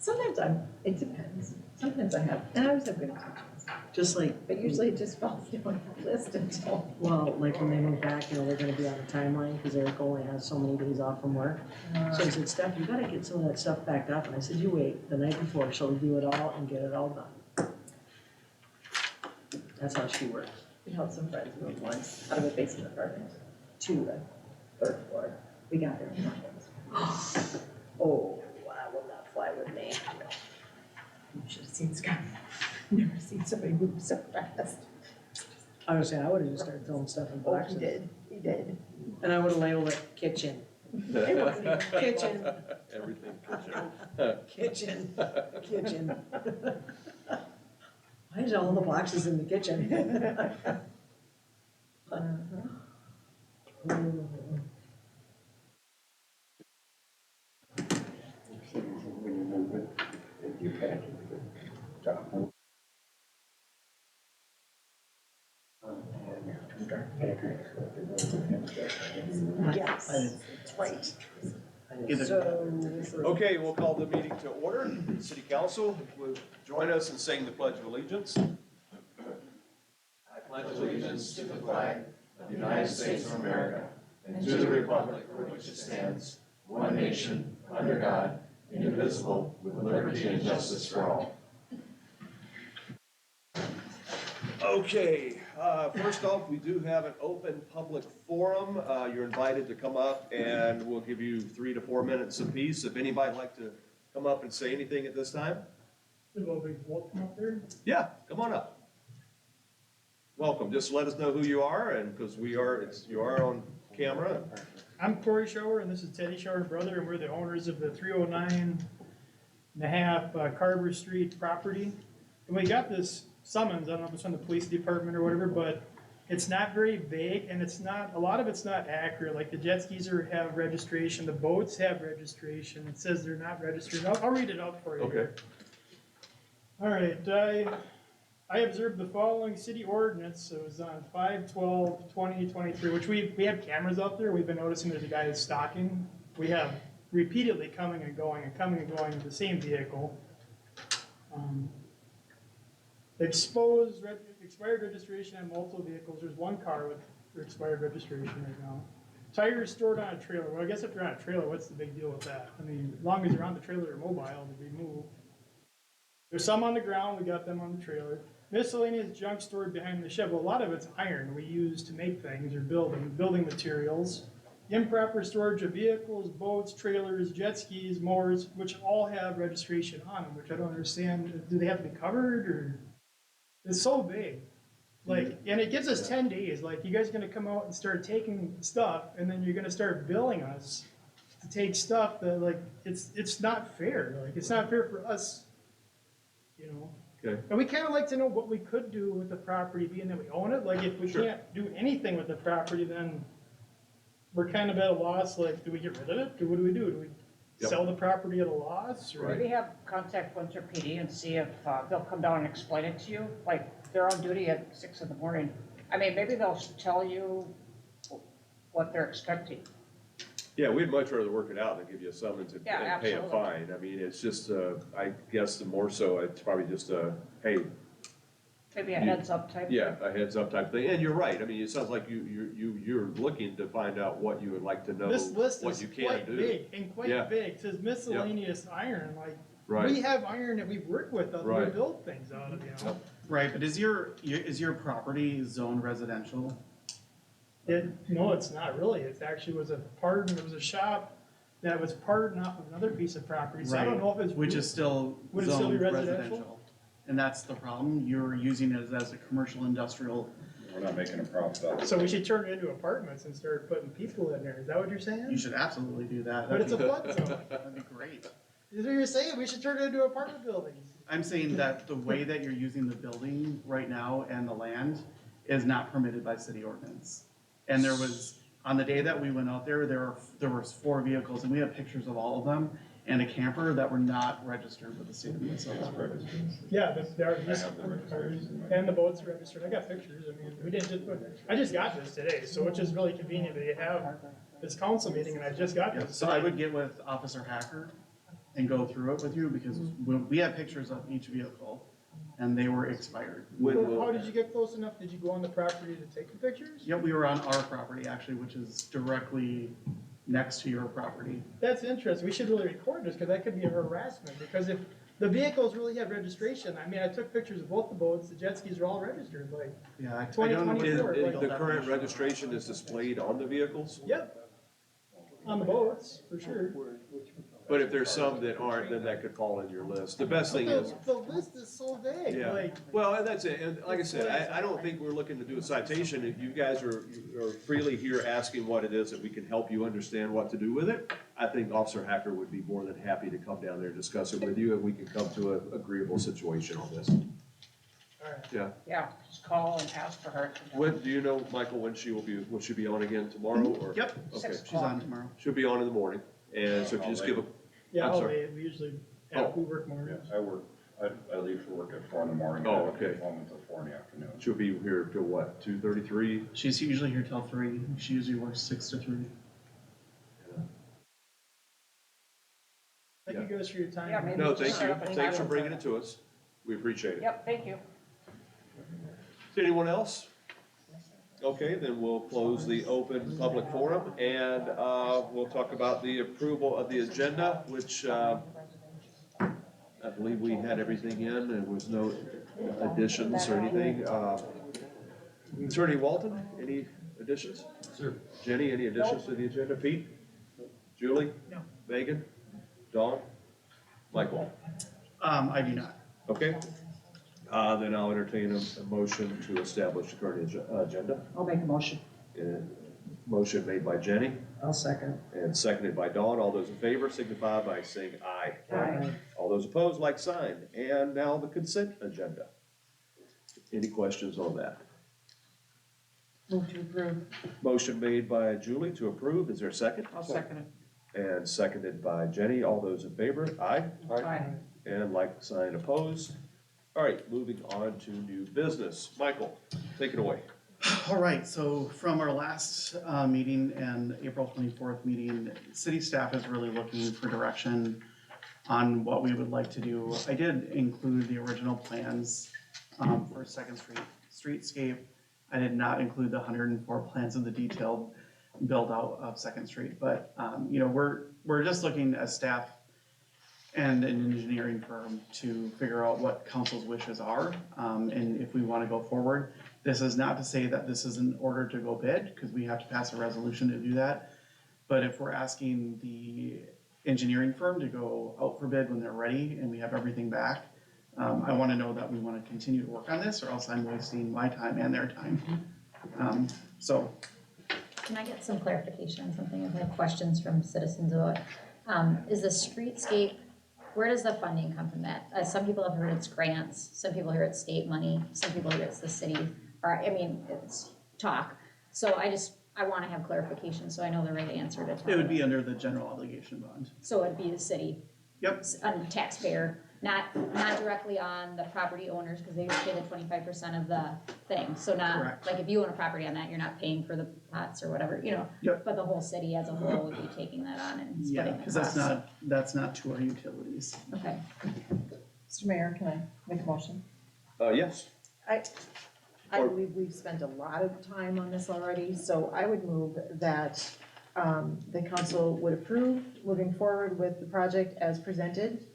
Sometimes it depends. Sometimes I have, and I always have good intentions, Just like, but usually it just falls down that list until. well, like when they move back, they're gonna be on a timeline, because Eric only has so many days off from work. So I said, Steph, you gotta get some of that stuff backed up, and I said, you wait, the night before, she'll do it all and get it all done. That's how she works. We helped some friends move once out of a basement apartment to a third floor. We got there in months. Oh, that will not fly with me. You should have seen Scott. Never seen somebody move so fast. I was saying, I would've just started throwing stuff in Oh, boxes. he did. And I would've labeled it kitchen. It wasn't even Kitchen. Everything kitchen. Kitchen. Why is all the boxes in the kitchen? Yes, that's right. So, Okay, we'll call the meeting to order. City Council will join us in saying the Pledge of Allegiance. I pledge allegiance to the flag of the United States of America and to the republic for which it stands, one nation, under God, indivisible, with liberty and justice for all. Okay, first off, we do have an open public forum. You're invited to come up and we'll give you 3 to 4 minutes apiece. If anybody'd like to come up and say anything at this time? Welcome up there. Yeah, come on up. Welcome. Just let us know who you are, and because you are on camera. I'm Corey Shower, and this is Teddy Shower brother, and we're the owners of the 309.5 Carver Street property. And we got this summons, I don't know if it's from the police department or whatever, but it's not very vague, and a lot of it's not accurate. Like the jet skis have registration, the boats have registration. It says they're not registered. I'll read it out for you. Okay. Here. All right, I observed the following city ordinance. It was on 5/12/2023, which we have cameras out there. We've been noticing there's a guy that's stalking. We have repeatedly coming and going with the same vehicle. Expired registration on multiple vehicles. There's one car with expired registration right now. Tires stored on a trailer. Well, I guess if you're on a trailer, what's the big deal with that? I mean, as long as you're on the trailer or mobile, to be moved. There's some on the ground. We got them on the trailer. Miscellaneous junk stored behind the shed. Well, a lot of it's iron we use to make things or building materials. Improper storage of vehicles, boats, trailers, jet skis, mowers, which all have registration on them, which I don't understand. Do they have to be covered or? It's so big. Like, and it gives us 10 days. Like, you guys are gonna come out and start taking stuff, and then you're gonna start billing us to take stuff that, like, it's not fair. Like, it's not fair for us, you know? Okay. And we kind of like to know what we could do with the property, being that we own it. Like, if we Sure. can't do anything with the property, then we're kind of at a loss. Like, do we get rid of it? Or what do we do? Do we Yep. sell the property at a loss? Or? Right. Maybe have contact Windsor PD and see if they'll come down and explain it to you. Like, they're on duty at 6 in the morning. I mean, maybe they'll tell you what they're expecting. Yeah, we'd much rather work it out than give you a summons and Yeah, and pay a absolutely. fine. I mean, it's just, I guess the more so, it's probably just hey, Maybe a heads up type. yeah, a heads up type thing. And you're right. I mean, it sounds like you're looking to find out what you would like to know, This list what is you can quite do. big and quite Yeah. big. It says miscellaneous iron. Like, Right. we have iron that we've worked with that we Right. build things out of, you know? Right, but is your property zoned residential? No, it's not really. It actually was it was a shop that was pardoned off of another piece of property. So I don't know if it's. Which is still Would it still be zoned residential? residential. And that's the problem, you're using it as a commercial industrial. We're not making a profit out of it. So we should turn it into apartments and start putting people in there. Is that what you're saying? You should absolutely do that. But it's a flood zone. That'd be great. Is what you're saying? We should turn it into apartment buildings. I'm saying that the way that you're using the building right now and the land is not permitted by city ordinance. And there was, on the day that we went out there was 4 vehicles, and we have pictures of all of them, and a camper that were not registered with the state of Minnesota. Yeah, and the boats are registered. I got pictures. I mean, we didn't just I just got this today, so which is really convenient that you have this council meeting, and I just got Yeah, this. so I would get with Officer Hacker and go through it with you because we have pictures of each vehicle and they were expired. When How will, did you get close enough? Did you go on the property to take the pictures? Yep, we were on our property actually, which is directly next to your property. That's interesting. We should really record this, because that could be a harassment, because if the vehicles really have registration, I mean, I took pictures of both the boats, the jet skis are all registered, like, Yeah, I don't know. 2024, is like- the current registration is displayed on the vehicles? yep. On the boats, for sure. But if there's some that aren't, then that could fall in your list. The best thing is, The list is so vague, yeah, like, well, and that's it, and like I said, I don't think we're looking to do a citation. If you guys are freely here asking what it is that we can help you understand what to do with it, I think Officer Hacker would be more than happy to come down there and discuss it with you, and we can come to an agreeable situation on this. alright. Yeah, Yeah, just call and ask for her. to- when, do you know, Michael, when will she be on again tomorrow, or? Yep, Okay, 6 she's on tomorrow. she'll be on in the morning, and so if you just give a, Yeah, I'm oh, sorry. we usually, yeah, we work mornings. I work, I leave for work at 4 in the morning. Oh, and I okay. get home until 4 in the afternoon. she'll be here till what, 2:33? She's usually here till 3. She usually works 6 to 3. Thank you guys for your time. Yeah, maybe No, just thank set you, up a thanks for time. bringing it to us, we appreciate it. Yep, thank you. Anyone else? Okay, then we'll close the open public forum, and we'll talk about the approval of the agenda, which I believe we had everything in, there was no additions or anything. Attorney Walton, any additions? Sir. Jenny, any additions to the agenda? Pete? Julie? No. Megan? Dawn? Michael? I do not. Okay. Then I'll entertain a motion to establish the current agenda. I'll make a motion. Motion made by Jenny I'll second. and seconded by Dawn. All those in favor signify by saying aye. Aye. All those opposed, like sign. And now the consent agenda. Any questions on that? Move to approve. Motion made by Julie to approve. Is there a second? I'll second it. And seconded by Jenny. All those in favor? Aye. Aye. And like sign opposed. All right, moving on to new business. Michael, take it away. All right, so from our last meeting and April 24th meeting, city staff is really looking for direction on what we would like to do. I did include the original plans for Second Street streetscape. I did not include the 104 plans of the detailed build out of Second Street, but you know, we're just looking as staff and an engineering firm to figure out what council's wishes are, and if we wanna go forward. This is not to say that this is in order to go bid, because we have to pass a resolution to do that. But if we're asking the engineering firm to go out for bid when they're ready and we have everything back, I wanna know that we wanna continue to work on this, or else I'm wasting my time and their time. So, Can I get some clarification on something? I've had questions from citizens about, is the streetscape, where does the funding come from that? Some people have heard it's grants, some people hear it's state money, some people hear it's the city, or, I mean, it's talk. So I wanna have clarification, so I know the right answer to tell. it would be under the general obligation bond. So it'd be the city. Yep. On the taxpayer, not directly on the property owners, because they pay the 25% of the thing. So not, Correct. like if you own a property on that, you're not paying for the pots or whatever, you know. Yep. But the whole city as a whole would be taking that on and Yeah, splitting the because costs. that's not to our utilities. Okay. Mr. Mayor, can I make a motion? Yes. I believe we've spent a lot of time on this already, so I would move that the council would approve moving forward with the project as presented,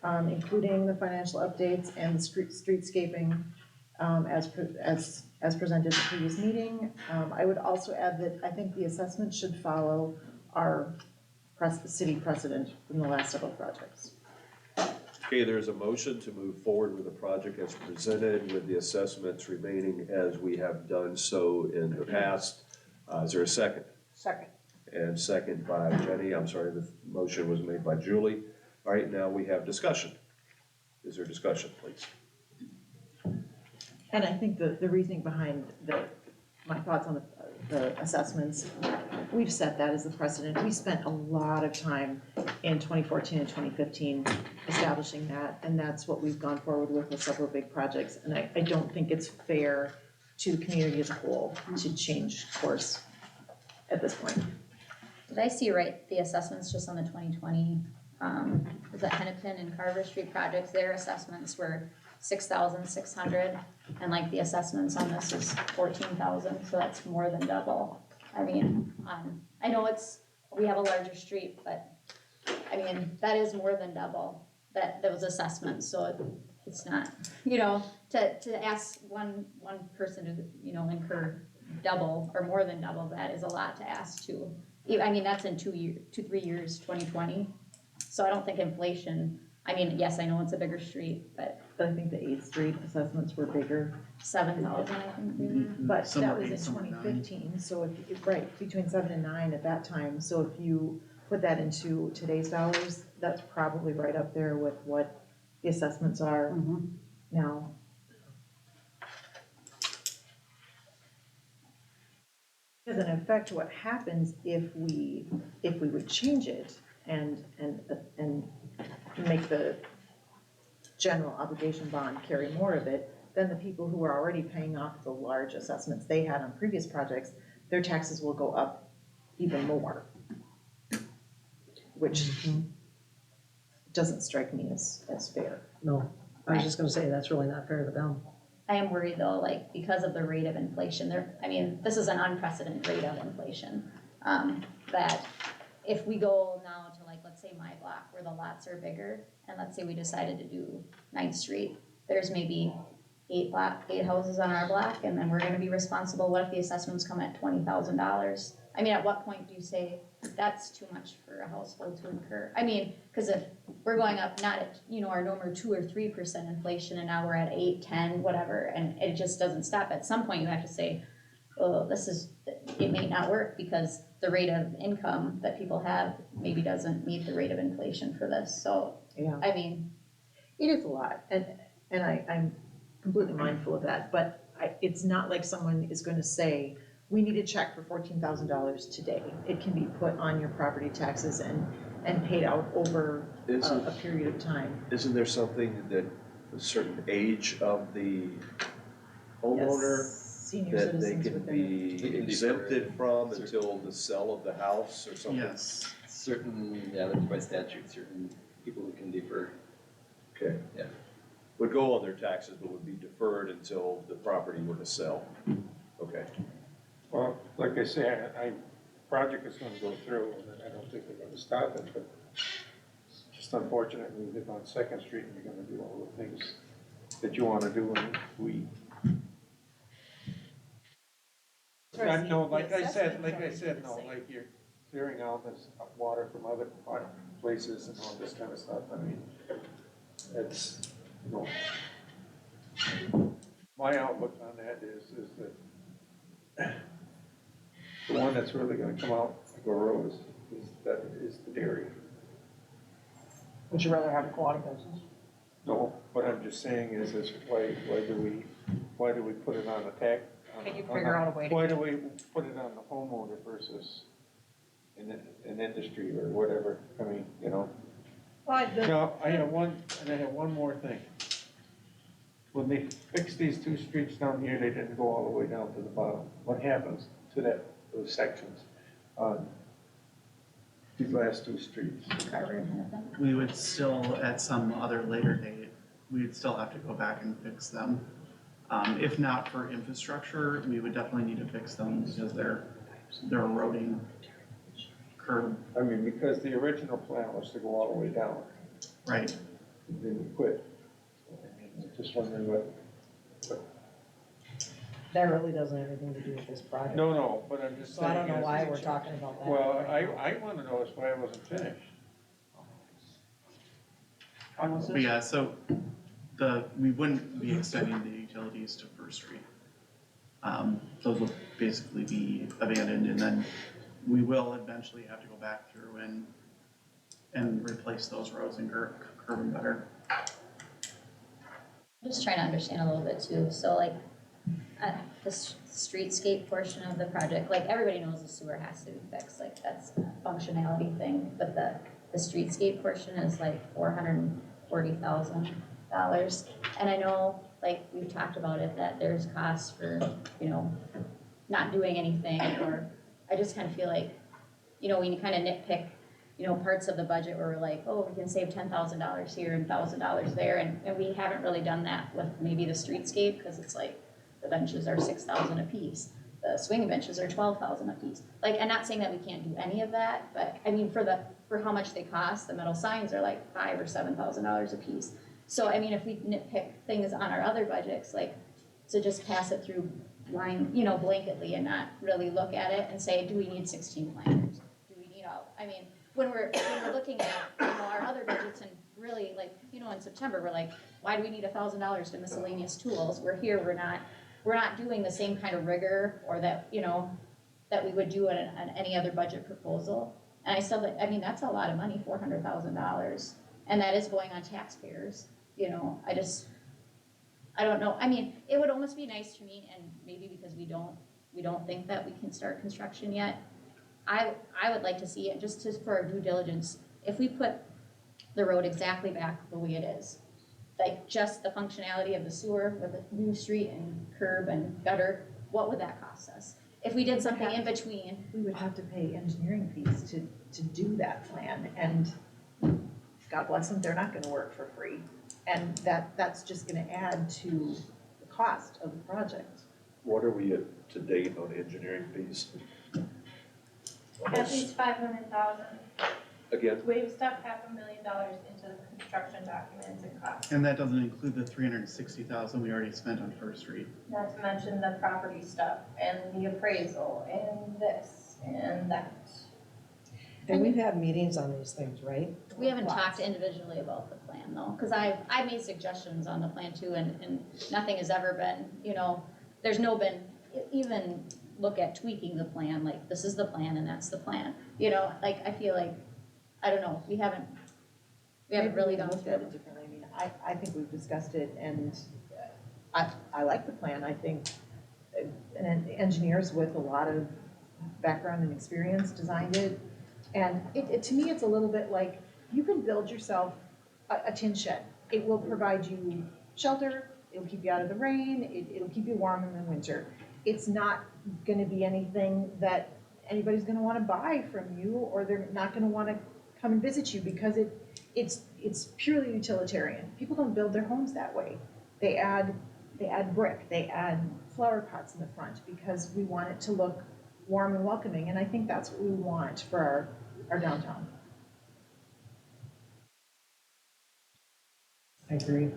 including the financial updates and the streetscaping as presented in the previous meeting. I would also add that I think the assessment should follow our city precedent from the last several projects. Okay, there's a motion to move forward with the project as presented with the assessments remaining as we have done so in the past. Is there a second? Second. And second by Jenny. I'm sorry, the motion was made by Julie. All right, now we have discussion. Is there discussion, please? And I think the reasoning behind my thoughts on the assessments, we've set that as the precedent. We spent a lot of time in 2014 and 2015 establishing that, and that's what we've gone forward with several big projects. And I don't think it's fair to the community as a whole to change course at this point. Did I see right, the assessments just on the 2020 was it Hennepin and Carver Street projects, their assessments were 6,600, and like the assessments on this is 14,000, so that's more than double. I mean, I know we have a larger street, but I mean, that is more than double those assessments, so it's not, to ask one person to, incur double or more than double, that is a lot to ask too. I mean, that's in 3 years, 2020. So I don't think inflation, I mean, yes, I know it's a bigger street, but But I think the 8th Street assessments were bigger, 7,000, I think they were. but Some that were was 8, in some were 9. 2015, so right, between 7 and 9 at that time. So if you put that into today's dollars, that's probably right up there with what the assessments are now. Because in effect, what happens if we would change it and make the general obligation bond carry more of it, then the people who are already paying off the large assessments they had on previous projects, their taxes will go up even more. Which doesn't strike me as fair. No, I was just gonna say, that's really not fair to them. I am worried though, like, because of the rate of inflation, this is an unprecedented rate of inflation. That if we go now to like, let's say my block where the lots are bigger, and let's say we decided to do 9th Street, there's maybe 8 houses on our block, and then we're gonna be responsible. What if the assessments come at $20,000? I mean, at what point do you say that's too much for a household to incur? I mean, cause if we're going up not at, our normal 2 or 3% inflation, and now we're at 8, 10, whatever, and it just doesn't stop. At some point you have to say, oh, it may not work because the rate of income that people have maybe doesn't meet the rate of inflation for this. So, Yeah. I mean, It is a lot, and I'm completely mindful of that, but it's not like someone is gonna say, we need a check for $14,000 today. It can be put on your property taxes and paid out over a period of time. Isn't there something that a certain age of the homeowner Yes, senior that they citizens can within be They can exempted from until the sale of the house or something? Yes, Certain, yeah, there's by statute, certain people who can defer. Okay. Yeah. Would go on their taxes, but would be deferred until the property were to sell. Okay. Well, like I say, project is gonna go through, and I don't think they're gonna stop it, but just unfortunate, we live on Second Street, and you're gonna do all the things that you wanna do, and we. No, like I said, no, like you're clearing out this water from other places and all this kind of stuff, I mean, it's, my outlook on that is that the one that's really gonna come out like a rose is the dairy. Would you rather have a co-op business? No, what I'm just saying is why do we put it on the tax? Can you figure out a way to? Why do we put it on the homeowner versus an industry or whatever, I mean, Now, I have one more thing. When they fixed these 2 streets down here, they didn't go all the way down to the bottom. What happens to those sections on these last 2 streets? Carver and Hennepin. we would still, at some other later date, we'd still have to go back and fix them. If not for infrastructure, we would definitely need to fix them because they're eroding curb, I mean, because the original plan was to go all the way down, right? then we quit. So, I mean, I'm just wondering what, That really doesn't have anything to do with this project. no, but I'm just So saying. I don't know is- why we're talking about that. Well, right now. I wanna know is why it wasn't finished. But yeah, so we wouldn't be extending the utilities to First Street. Those will basically be abandoned, and then we will eventually have to go back through and replace those roads and curb and gutter. I'm just trying to understand a little bit too, so like, the streetscape portion of the project, like, everybody knows the sewer has to be fixed, like, that's a functionality thing, but the streetscape portion is like $440,000. And I know, like, we've talked about it, that there's costs for, not doing anything, or I just kind of feel like, we kind of nitpick, you know, parts of the budget where we're like, oh, we can save $10,000 here and $1,000 there, and we haven't really done that with maybe the streetscape, because it's like, the benches are 6,000 a piece, the swing benches are 12,000 a piece. Like, I'm not saying that we can't do any of that, but I mean, for how much they cost, the metal signs are like $5,000 or $7,000 a piece. So, I mean, if we nitpick things on our other budgets, like, to just pass it through line, you know, blanketly and not really look at it and say, do we need 16 planters? Do we need all, I mean, when we're looking at, you know, our other budgets and really like, you know, in September, we're like, why do we need $1,000 to miscellaneous tools? We're here, we're not doing the same kind of rigor or that, you know, that we would do on any other budget proposal. And I still, I mean, that's a lot of money, $400,000, and that is going on taxpayers, you know, I don't know, I mean, it would almost be nice to me, and maybe because we don't think that we can start construction yet, I would like to see it, just for our due diligence, if we put the road exactly back the way it is, like just the functionality of the sewer with a new street and curb and gutter, what would that cost us? If we did something in between. We would have to pay engineering fees to do that plan, and God bless them, they're not gonna work for free. And that's just gonna add to the cost of the project. What are we at to date on engineering fees? At least 500,000. Again, We've stuffed $500,000 into the construction documents and costs, And that doesn't include the 360,000 we already spent on First Street. not to mention the property stuff and the appraisal and this and that. And we've had meetings on these things, right? We haven't talked individually about the plan though, because I made suggestions on the plan too, and nothing has ever been, you know, there's no been, even look at tweaking the plan, like this is the plan and that's the plan. You know, like I feel like, I don't know, we haven't really gone looked through at it. it differently. I mean, I think we've discussed it, and I like the plan. I think engineers with a lot of background and experience designed it. And to me, it's a little bit like, you can build yourself a tin shed. It will provide you shelter, it'll keep you out of the rain, it'll keep you warm in the winter. It's not gonna be anything that anybody's gonna wanna buy from you, or they're not gonna wanna come and visit you, because it's purely utilitarian. People don't build their homes that way. They add brick, they add flower pots in the front, because we want it to look warm and welcoming, and I think that's what we want for our downtown. I agree.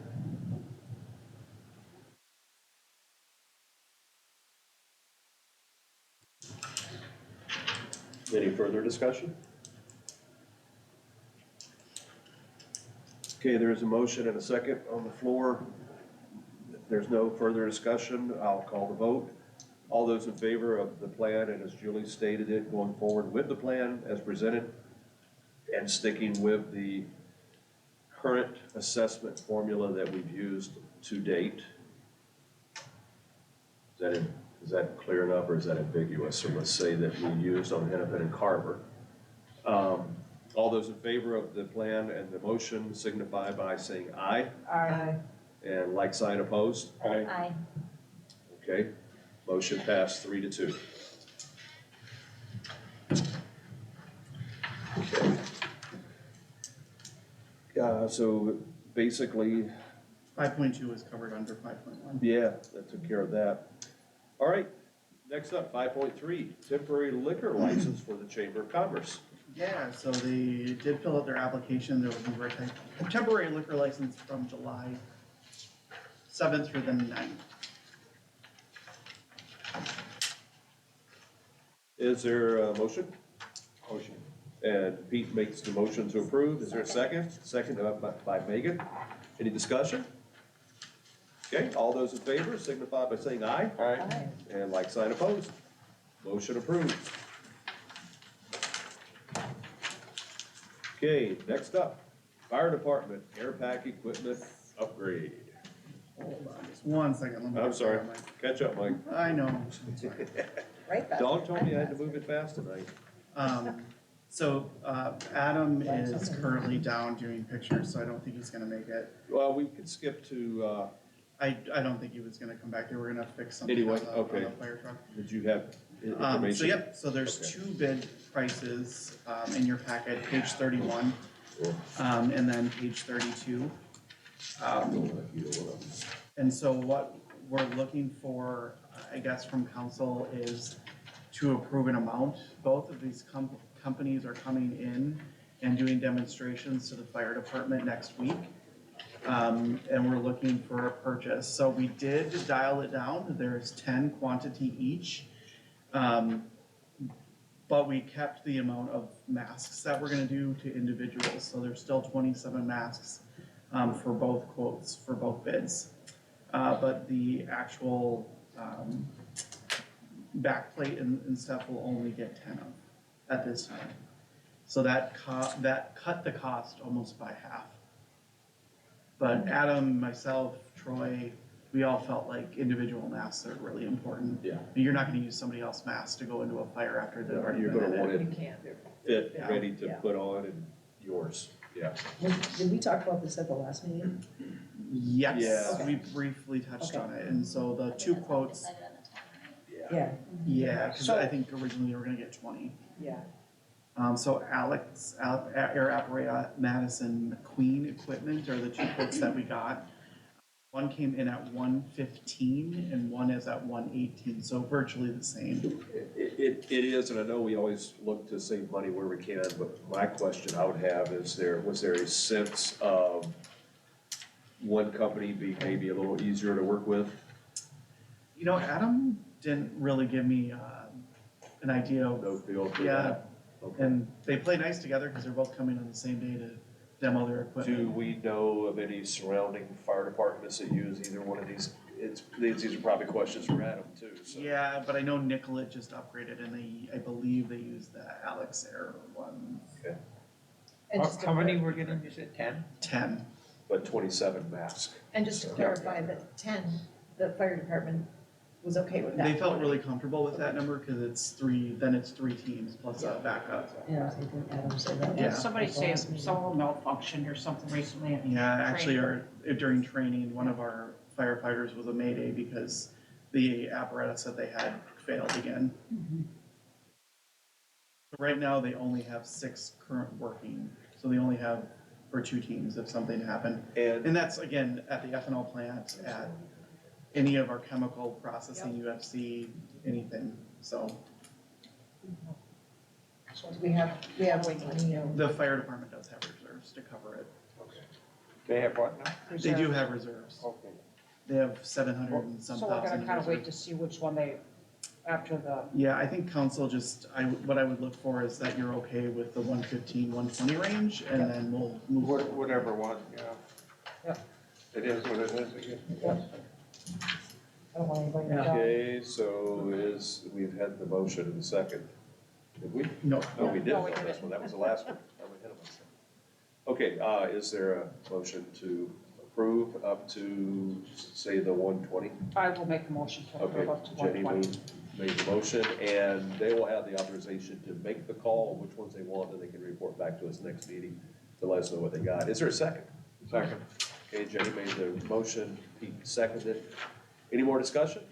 any further discussion? Okay, there is a motion and a second on the floor. If there's no further discussion, I'll call the vote. All those in favor of the plan, and as Julie stated it, going forward with the plan as presented and sticking with the current assessment formula that we've used to date. Is that clear enough, or is that ambiguous? So let's say that we used on Hennepin and Carver. All those in favor of the plan and the motion signify by saying aye, Aye. and like sign opposed. Aye. Okay, motion passed 3-2. Okay. So basically, 5.2 is covered under 5.1. yeah, that took care of that. All right, next up, 5.3, temporary liquor license for the Chamber of Commerce. Yeah, so they did fill out their application. They're looking for a temporary liquor license from July 7th through the 9th. Is there a motion? Motion. And Pete makes the motion to approve. Is there a second? Second by Megan. Any discussion? Okay, all those in favor signify by saying aye. Aye. And like sign opposed. Motion approved. Okay, next up, fire department air pack equipment upgrade. Hold on just one second. Let me I'm get sorry, there, Mike. catch up, Mike. I know. Right, Beth? Dawn told me I had to move it fast tonight. So Adam is currently down doing pictures, so I don't think he's gonna make it. Well, we could skip to, I don't think he was gonna come back here. We're gonna fix something Anyway, on the okay. fire truck. did you have i- So information? yep, so there's Okay. two bid prices, in your packet, page 31, and then page 32. And so what we're looking for, I guess, from council is to approve an amount. Both of these companies are coming in and doing demonstrations to the fire department next week. And we're looking for a purchase. So we did dial it down. There's 10 quantity each. But we kept the amount of masks that we're gonna do to individuals. So there's still 27 masks, for both quotes, for both bids. But the actual, backplate and stuff will only get 10 of at this time. So that cut the cost almost by half. But Adam, myself, Troy, we all felt like individual masks are really important. Yeah. You're not gonna use somebody else's mask to go into a fire after they've already You're been gonna in want it. it You can't. fit, Yeah. ready to Yeah. put on and yours, yeah. Did we talk about this at the last meeting? Yes, Yeah. we briefly touched Okay. on it, and so the two quotes, Decided on the 10, right? Yeah. yeah, cause So- I think originally they were gonna get 20. Yeah. So Alex, Air Apparatus, Madison, McQueen Equipment are the two quotes that we got. One came in at 115 and one is at 118, so virtually the same. It is, and I know we always look to save money where we can, but my question I would have is was there a sense of one company be maybe a little easier to work with? You know, Adam didn't really give me an idea of, No feel for yeah, that? Okay. and they play nice together because they're both coming on the same day to demo their equipment. Do we know of any surrounding fire departments that use either one of these? These are probably questions for Adam too, so. Yeah, but I know Nicollet just upgraded and I believe they use the Alex Air one, And just to How many clar- we're getting, you said 10? 10. But 27 masks. And just to clarify, that 10, the fire department was okay with that. They felt really comfortable with that number because it's three teams plus a backup. Yeah, I think Adam said that. Yeah. Did somebody At the say last meeting. some of them malfunctioned or something recently? Yeah, actually, during training, one of our firefighters was a mayday because the apparatus that they had failed again. Right now, they only have 6 current working, so they only have for 2 teams if something happened. And And that's, again, at the ethanol plant, at any of our chemical processing, UFC, anything, so. We have money, The fire department does have reserves to cover it. They have what now? They do have reserves. Okay. They have 700 and some So we're thousand gonna in kind of wait reserve. to see which one they, after the, Yeah, I think council just, what I would look for is that you're okay with the 115, 120 range, and then we'll move forward. Whatever one, yeah. Yep. It is what it is, I guess. I don't want anybody to die. Okay, so we've had the motion in the second. Did we? No, No, we No, didn't we on this didn't. one. That was the last one. I'm ahead of myself. Okay, is there a motion to approve up to, say, the 120? I will make a motion to Okay, approve up to Jenny 120. made the motion, and they will have the authorization to make the call, which ones they want, and they can report back to us next meeting to let us know what they got. Is there a second? Second. Okay, Jenny made the motion, Pete seconded. Any more discussion?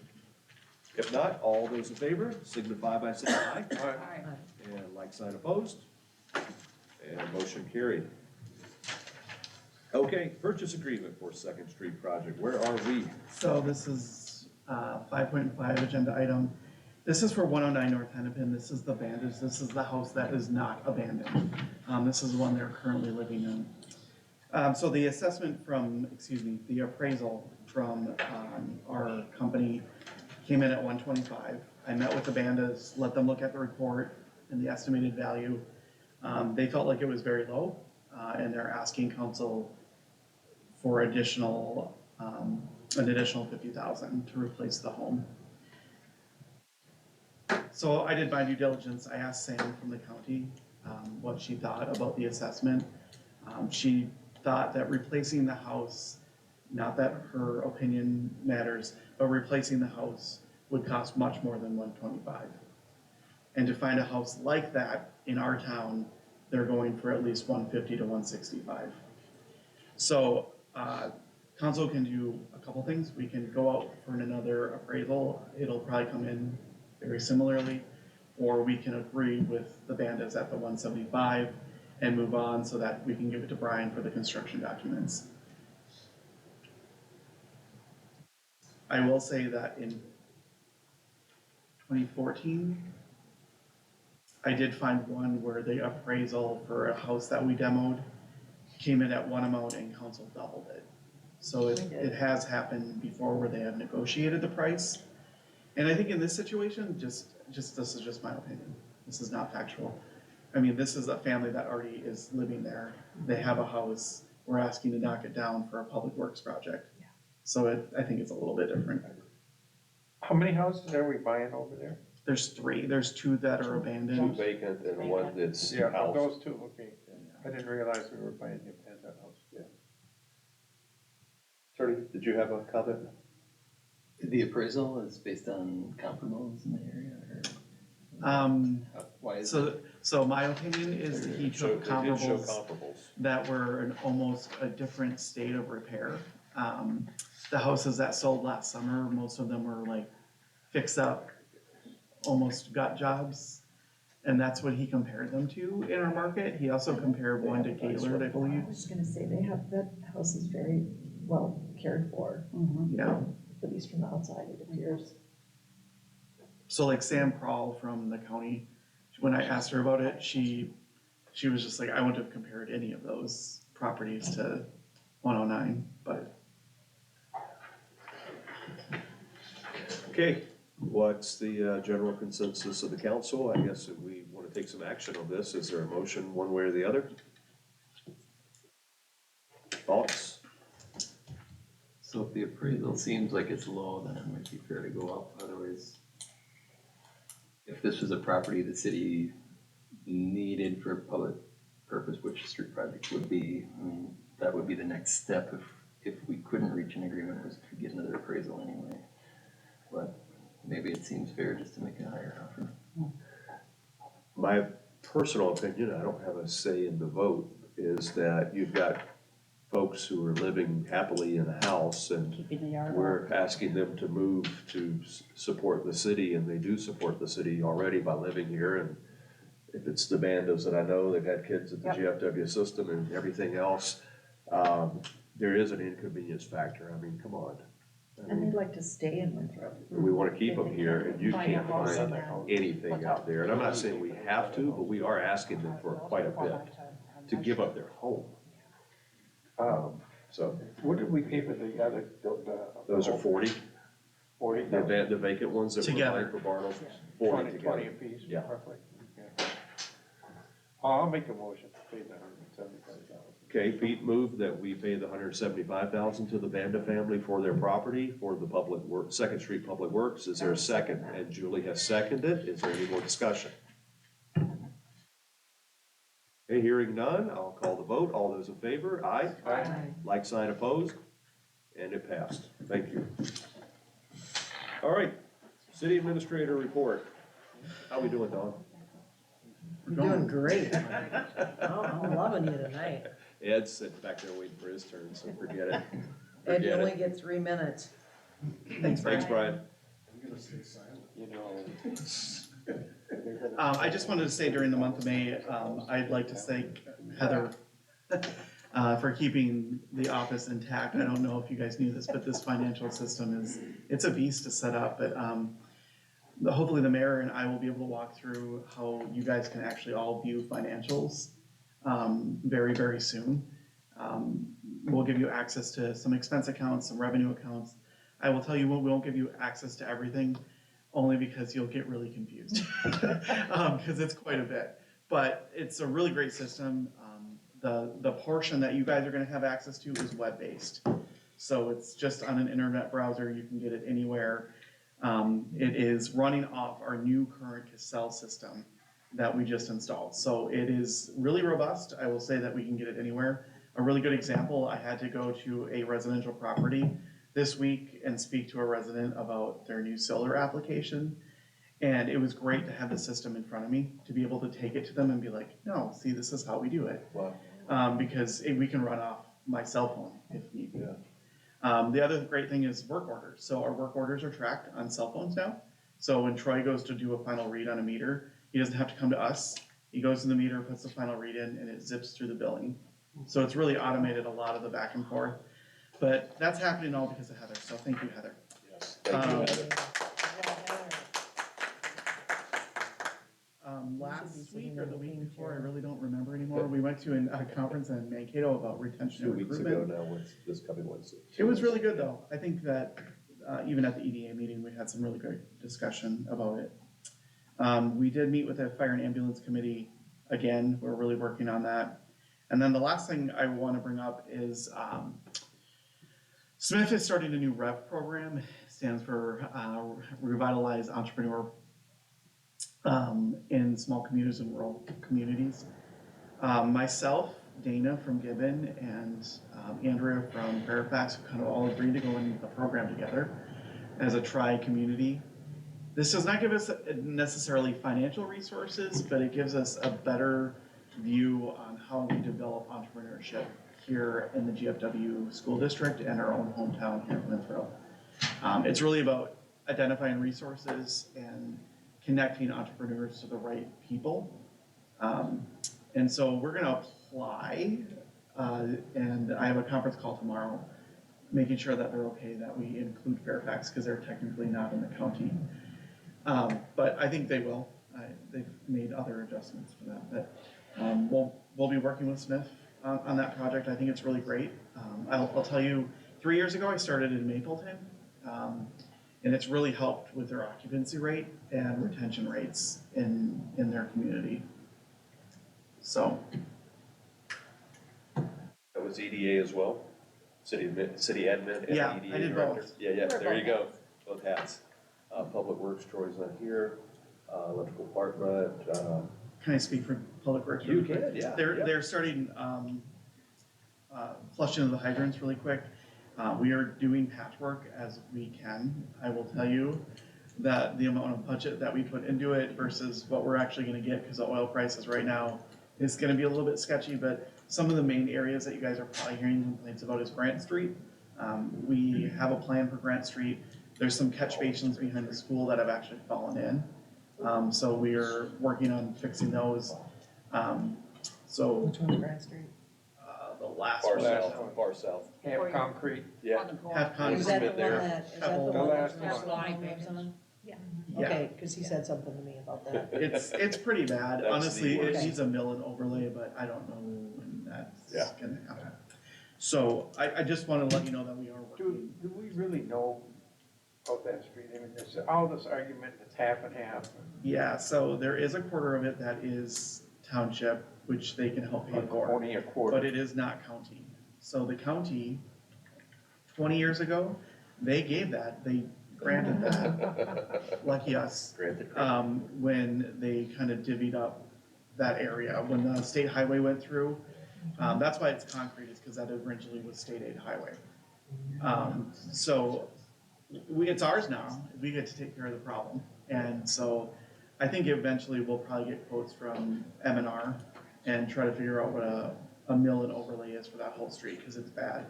If not, all those in favor signify by saying aye. Aye. And like sign opposed. And motion carried. Okay, purchase agreement for Second Street project. Where are we? so this is 5.5 agenda item. This is for 109 North Hennepin. This is the Bandage. This is the house that is not abandoned. This is the one they're currently living in. So the assessment from, the appraisal from our company came in at 125. I met with the Bandas, let them look at the report and the estimated value. They felt like it was very low, and they're asking council for an additional 50,000 to replace the home. So I did my due diligence. I asked Sam from the county what she thought about the assessment. She thought that replacing the house, not that her opinion matters, but replacing the house would cost much more than 125. And to find a house like that in our town, they're going for at least 150 to 165. So council can do a couple things. We can go out for another appraisal. It'll probably come in very similarly, or we can agree with the Bandas at the 175 and move on so that we can give it to Brian for the construction documents. I will say that in 2014, I did find one where the appraisal for a house that we demoed came in at one amount and council doubled it. So it has happened before where they have negotiated the price. And I think in this situation, just this is just my opinion. This is not factual. I mean, this is a family that already is living there. They have a house. We're asking to knock it down for a public works project. So I think it's a little bit different. How many houses are we buying over there? There's 3. There's 2 that are Two abandoned. vacant and one that's Yeah, house. those two, okay. I didn't realize we were buying the abandoned house. Yeah. Attorney, did you have a comment? The appraisal is based on comparables in the area, or why is it? So my opinion is that he took They did show comparables comparables. that were in almost a different state of repair. The houses that sold last summer, most of them were like fix up, almost gut jobs. And that's what he compared them to in our market. He also compared one to Gaylord, I I believe. was gonna say, that house is very well cared for, Yeah. at least from the outside, it appears. So like Sam Prawl from the county, when I asked her about it, she was just like, I wouldn't have compared any of those properties to 109, but. Okay, what's the general consensus of the council? I guess if we want to take some action on this, is there a motion one way or the other? Thoughts? So if the appraisal seems like it's low, then it might be fair to go up, otherwise, if this was a property the city needed for public purpose, which the street project would be, I mean, that would be the next step if we couldn't reach an agreement, was to get another appraisal anyway. But maybe it seems fair just to make a higher offer. My personal opinion, I don't have a say in the vote, is that you've got folks who are living happily in a house and Keeping the yard. we're asking them to move to support the city, and they do support the city already by living here. And if it's the Bandos that I know, they've had kids at the GFW system and everything else, there is an inconvenience factor. I mean, come on. I And mean, they'd like to stay in Winthrop. we want to keep them here, and you Find a can't house find in there. anything out there. And I'm not saying we have to, but we are asking them for quite a bit to give up their home. So What did we pay for the other? those are 40, 40? the vacant ones that we're Together. buying for Bartle, 40 20 together. apiece, Yeah. roughly. Okay. I'll make a motion to pay the $175,000. Okay, Pete moved that we pay the $175,000 to the Banda family for their property for the public work, Second Street Public Works. Is there a second? And Julie has seconded. Is there any more discussion? Okay, hearing none, I'll call the vote. All those in favor, aye? Aye. Like sign opposed? And it passed. Thank you. All right, city administrator report. How we doing, Don? You're doing great. Oh, I'm loving you tonight. Ed's sitting back there waiting for his turn, so forget it. Ed, you Forget only it. get 3 minutes. Thanks, Brian. You know. I just wanted to say during the month of May, I'd like to thank Heather for keeping the office intact. I don't know if you guys knew this, but this financial system it's a beast to set up, but hopefully the mayor and I will be able to walk through how you guys can actually all view financials very, very soon. We'll give you access to some expense accounts, some revenue accounts. I will tell you, we won't give you access to everything, only because you'll get really confused, because it's quite a bit. But it's a really great system. The portion that you guys are gonna have access to is web-based. So it's just on an internet browser, you can get it anywhere. It is running off our new current Cassell system that we just installed. So it is really robust. I will say that we can get it anywhere. A really good example, I had to go to a residential property this week and speak to a resident about their new solar application. And it was great to have the system in front of me, to be able to take it to them and be like, no, see, this is how we do it. Wow. Because we can run off my cell phone if need be. The other great thing is work orders. So our work orders are tracked on cell phones now. So when Troy goes to do a final read on a meter, he doesn't have to come to us. He goes to the meter, puts the final read in, and it zips through the billing. So it's really automated a lot of the back and forth. But that's happening all because of Heather, so thank you, Heather. Yes, thank you, Heather. Last week or the week before, I really don't remember anymore, we went to a conference in Mankato about retention 2 and weeks recruitment. ago now, this coming Wednesday. It was really good though. I think that even at the EDA meeting, we had some really good discussion about it. We did meet with the fire and ambulance committee again. We're really working on that. And then the last thing I want to bring up is Smith is starting a new REV program. It stands for Revitalize Entrepreneur in Small Communities and Rural Communities. Myself, Dana from Gibbon, and Andrea from Fairfax have kind of all agreed to go in a program together as a tri-community. This does not give us necessarily financial resources, but it gives us a better view on how we develop entrepreneurship here in the GFW school district and our own hometown here in Winthrop. It's really about identifying resources and connecting entrepreneurs to the right people. And so we're gonna apply, and I have a conference call tomorrow, making sure that they're okay that we include Fairfax, because they're technically not in the county. But I think they will. They've made other adjustments for that. But we'll be working with Smith on that project. I think it's really great. I'll tell you, 3 years ago I started in Mapleton, and it's really helped with their occupancy rate and retention rates in their community. So. That was EDA as well? City admin and Yeah, EDA I did director? both. Yeah, there you go, both hats. Public Works, Troy's not here, electrical department, Can I speak for Public Works? you really quick? can, yeah. They're starting flushing of the hydrants really quick. We are doing patchwork as we can. I will tell you that the amount of budget that we put into it versus what we're actually gonna get, because the oil prices right now is gonna be a little bit sketchy, but some of the main areas that you guys are probably hearing complaints about is Grant Street. We have a plan for Grant Street. There's some catch basins behind the school that have actually fallen in. So we are working on fixing those. So Which one's Grant Street? the last Far one. south, far south, Have concrete. yeah. On the corner. Have concrete Is that the one there. that, is that the Couple- one The that last Chris one. Long lives on? Yeah. Okay, cause he said something to me about that. It's pretty bad. That's the Honestly, it worst. needs a mill and overlay, but I don't know when that's Yeah. gonna happen. So I just wanna let you know that we are working. Do we really know about that street? I mean, there's all this argument, it's half and half. Yeah, so there is a quarter of it that is township, which they can help pay for, Only a quarter. but it is not county. So the county, 20 years ago, they gave that, they granted that, lucky us. Granted. When they kind of divvied up that area, when the state highway went through. That's why it's concrete, is because that originally was state aid highway. So it's ours now, we get to take care of the problem. And so I think eventually we'll probably get quotes from M&R and try to figure out what a mill and overlay is for that whole street, because it's bad.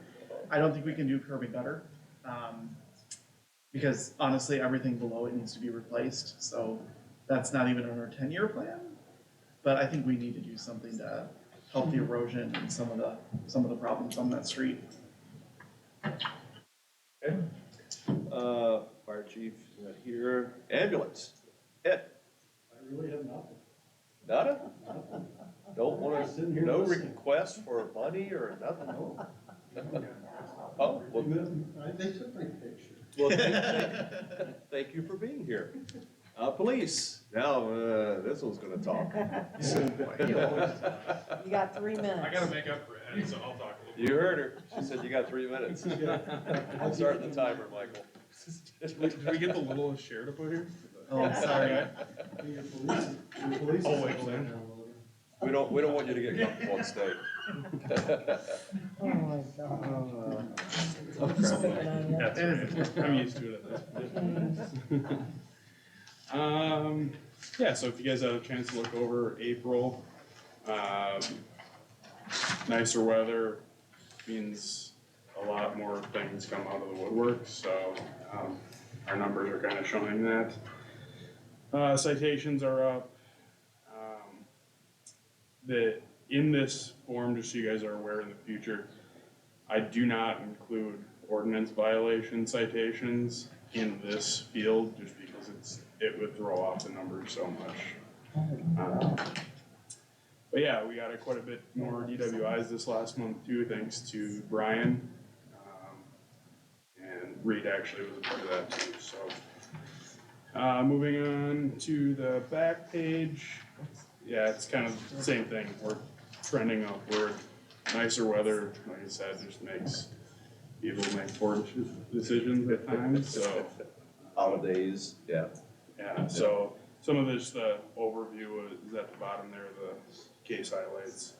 I don't think we can do curb and gutter, because honestly, everything below it needs to be replaced, so that's not even on our 10-year plan. But I think we need to do something to help the erosion and some of the problems on that street. Okay. Fire chief is not here, ambulance, Ed, I really have nothing. nada? Don't wanna, Sitting here no listening. request for money or nothing? Oh, well, They took my picture. well, thank you for being here. Police, now, this one's gonna talk. You got 3 minutes. I gotta make up for Ed, so I'll talk a little bit. You heard her, she said you got 3 minutes. I'm starting the timer, Michael. Did we get the littlest share to put here? Oh, I'm sorry. Your police Oh, is wait, upside then. down a little. We don't want you to get comfortable on stage. Oh my God. Sticking on you. That's right. I'm used to it at this point. Yeah, so if you guys had a chance to look over April, nicer weather means a lot more things come out of the woodwork, so our numbers are kind of showing that. Citations are up. In this form, just so you guys are aware in the future, I do not include ordinance violation citations in this field, just because it would throw off the numbers so much. But yeah, we got quite a bit more DWIs this last month too, thanks to Brian. And Reed actually was a part of that too, so. Moving on to the back page. Yeah, it's kind of the same thing. We're trending upward. Nicer weather, like I said, just makes people make poor decisions at times, so. Holidays, yeah. Yeah, so some of this, the overview is at the bottom there, the case highlights.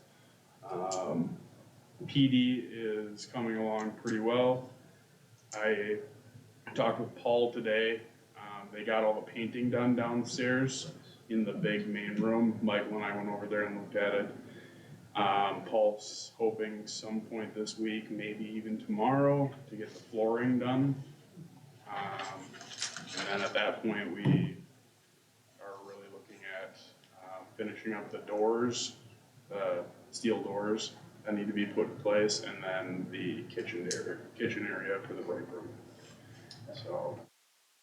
PD is coming along pretty well. I talked with Paul today. They got all the painting done downstairs in the big main room. Michael and I went over there and looked at it. Paul's hoping some point this week, maybe even tomorrow, to get the flooring done. And then at that point, we are really looking at finishing up the doors, the steel doors that need to be put in place, and then the kitchen area for the break room. So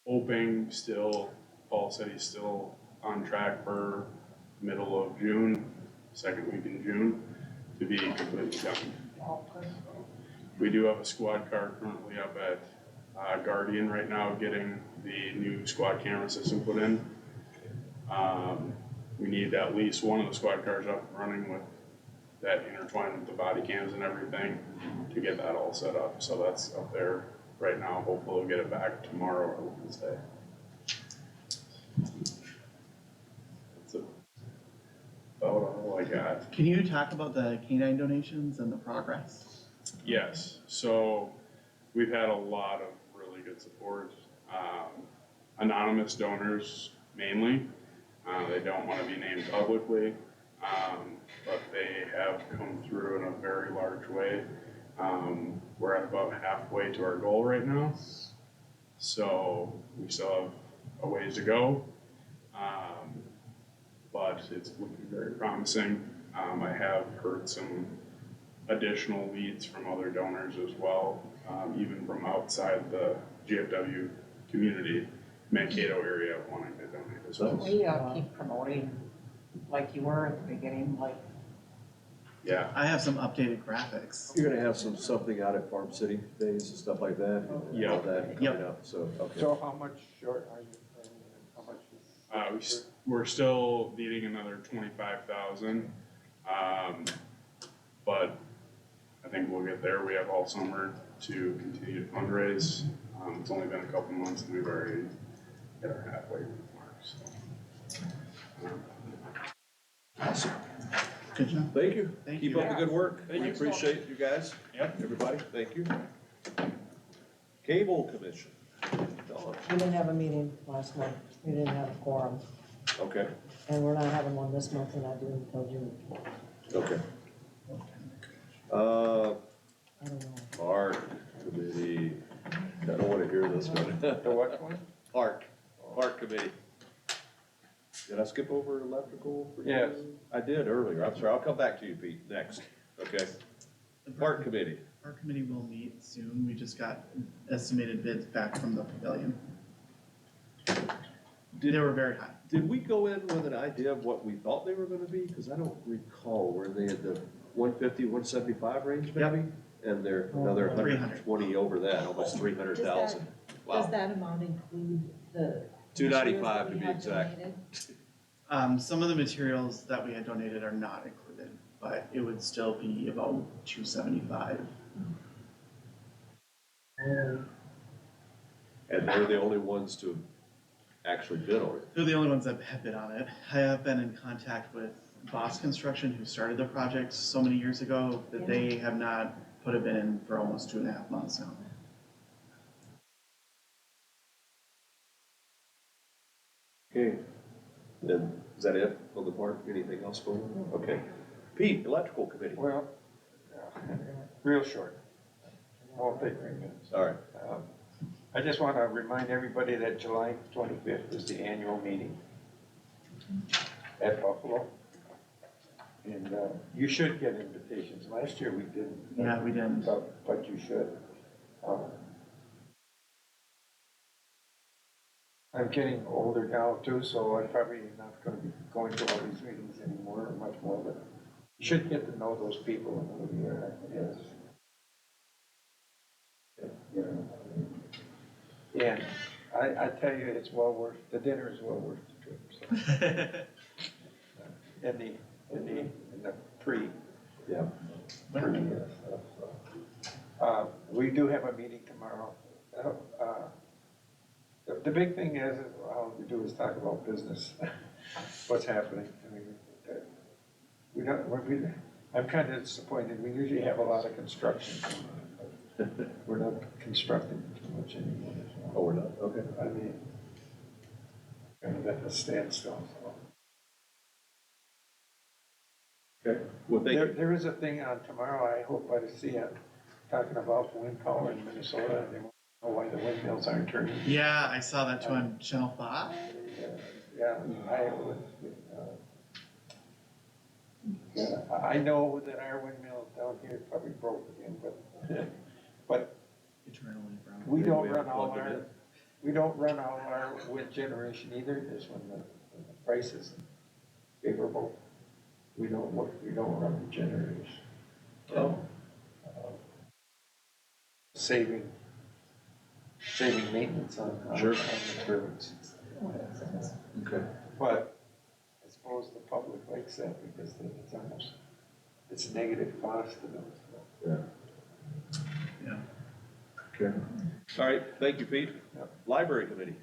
hoping still, Paul said he's still on track for middle of June, second week in June, to be completely done. So we do have a squad car currently up at Guardian right now, getting the new squad camera system put in. We need at least one of the squad cars up and running with that intertwined with the body cams and everything to get that all set up. So that's up there right now. Hopefully we'll get it back tomorrow or Wednesday. That's about all I got. Can you talk about the canine donations and the progress? Yes, so we've had a lot of really good support. Anonymous donors mainly. They don't want to be named publicly, but they have come through in a very large way. We're at about halfway to our goal right now, so we still have a ways to go, but it's looking very promising. I have heard some additional leads from other donors as well, even from outside the GFW community, Mankato area, wanting to donate as well. We keep promoting like you were at the beginning, like. Yeah. I have some updated graphics. You're gonna have something out at Farm City Days and stuff like that? Yeah. All that coming up, so, okay. So how much short are you, how much is? We're still needing another 25,000, but I think we'll get there. We have all summer to continue to fundraise. It's only been a couple months and we've already hit our halfway mark, so. Awesome. Good job. Thank you. Thank Keep you. up the good work. Thank We you. appreciate you guys. Yep. Everybody, thank you. Cable Commission. Dawn. We didn't have a meeting last month, we didn't have a quorum, Okay, and we're not having one this month, we're not doing it until June. okay. I don't know. Park Committee. I don't wanna hear this one. The what one? Park Committee. Did I skip over electrical? for you? Yes. I did earlier. I'm sorry. I'll come back to you, Pete, next. Okay. Park Committee. Our committee will meet soon. We just got estimated bids back from the pavilion. They were very high. Did we go in with an idea of what we thought they were gonna be? Cause I don't recall, were they at the 150, 175 range maybe? And they're another 120 over that, almost 300,000. Wow. Does that amount include the? 295 to be exact. Some of the materials that we had donated are not included, but it would still be about 275. And they're the only ones to actually bid on it. They're the only ones that have been on it. I have been in contact with Boss Construction, who started the project so many years ago, that they have not put a bid in for almost 2.5 months now. Okay. Then, is that it on the park? Anything else for you? Okay. Pete, Electrical Committee. Well, real short. Won't take 3 minutes. All right. I just want to remind everybody that July 25th is the annual meeting at Buffalo. And, you should get invitations. Last year we didn't. Yeah, we didn't. But you should. I'm getting older now too, so I'm probably not gonna be going to all these meetings anymore, or much more, but you should get to know those people and who they are, yes. And I tell you, it's well worth, the dinner is well worth the trip, so. In the pre. Yeah. We do have a meeting tomorrow. The big thing is, all we do is talk about business, what's happening. I mean, I'm kind of disappointed. We usually have a lot of construction going on. We're not constructing too much anymore. Oh, we're not, okay. I mean, kind of at a standstill, so. Okay, well, thank you. There is a thing on tomorrow, I hope I see it, talking about wind power in Minnesota, and they want to know why the windmills aren't turning. Yeah, I saw that too on Channel 5. Yeah, I know that our windmill down here probably broke again, but we don't run all our wind generation either, is when the price is favorable. We don't run the generators. Oh. Saving maintenance on Sure. the turbines. Okay. But I suppose the public likes that because then it's negative cost to them. Yeah. Yeah. Okay. All right, thank you, Pete. Yep. Library committee.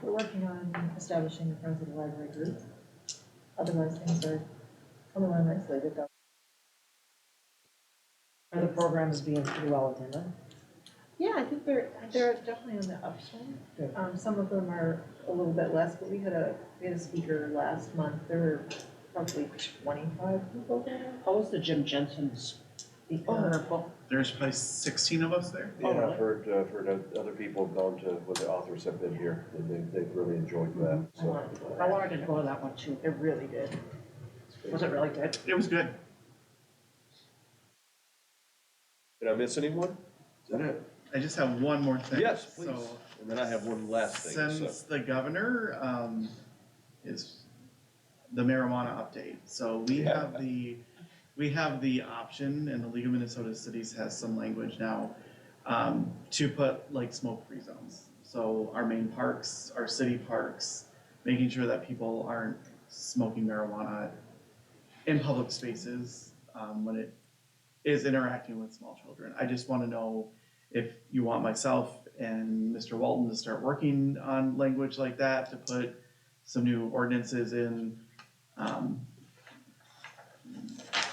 We're working on establishing the Friends of the Library group. Otherwise, things are coming along nicely. They've got Are the programs being pretty well attended? Yeah, I think they're definitely on the upswing. Good. Some of them are a little bit less, but we had a speaker last month. There were probably 25 people there. How was the Jim Jensen's book? There's probably 16 of us there. Yeah, I've heard other people have gone to, when the authors have been here, and they've really enjoyed that, so. I wanted to go to that one too. They're really good. Was it really good? It was good. Did I miss anyone? Is that it? I just have one more thing. Yes, please. So, And then I have one last thing, so. since the governor is the marijuana update, so we have the option, and the League of Minnesota Cities has some language now to put like smoke-free zones. So our main parks, our city parks, making sure that people aren't smoking marijuana in public spaces when it is interacting with small children. I just want to know if you want myself and Mr. Walton to start working on language like that, to put some new ordinances in.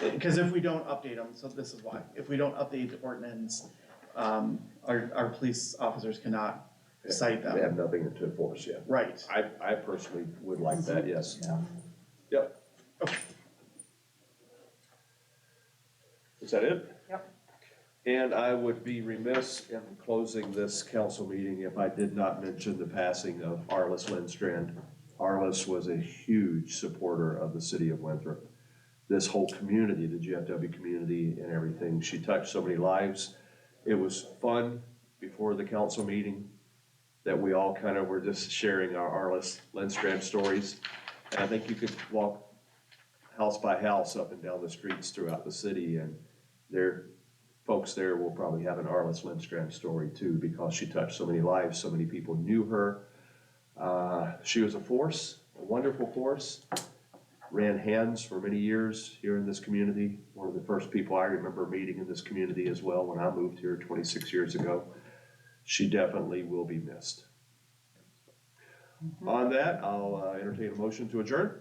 Because if we don't update them, so this is why, if we don't update the ordinance, our police officers cannot cite them. They have nothing to enforce yet. Right. I personally would like that, yes. Yeah. Yep. Okay. Is that it? Yep. And I would be remiss in closing this council meeting if I did not mention the passing of Arliss Lindstrand. Arliss was a huge supporter of the city of Winthrop. This whole community, the GFW community and everything. She touched so many lives. It was fun before the council meeting that we all kind of were just sharing our Arliss Lindstrand stories. And I think you could walk house by house up and down the streets throughout the city, and folks there will probably have an Arliss Lindstrand story too, because she touched so many lives, so many people knew her. She was a force, a wonderful force. Ran hands for many years here in this community. One of the first people I remember meeting in this community as well when I moved here 26 years ago. She definitely will be missed. On that, I'll entertain a motion to adjourn.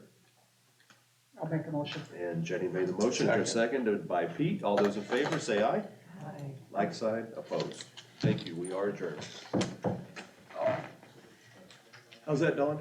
I'll make a motion. And Jenny made the motion, seconded by Pete. All those in favor, say aye. Aye. Like side, opposed. Thank you, we are adjourned. How's that, Dawn?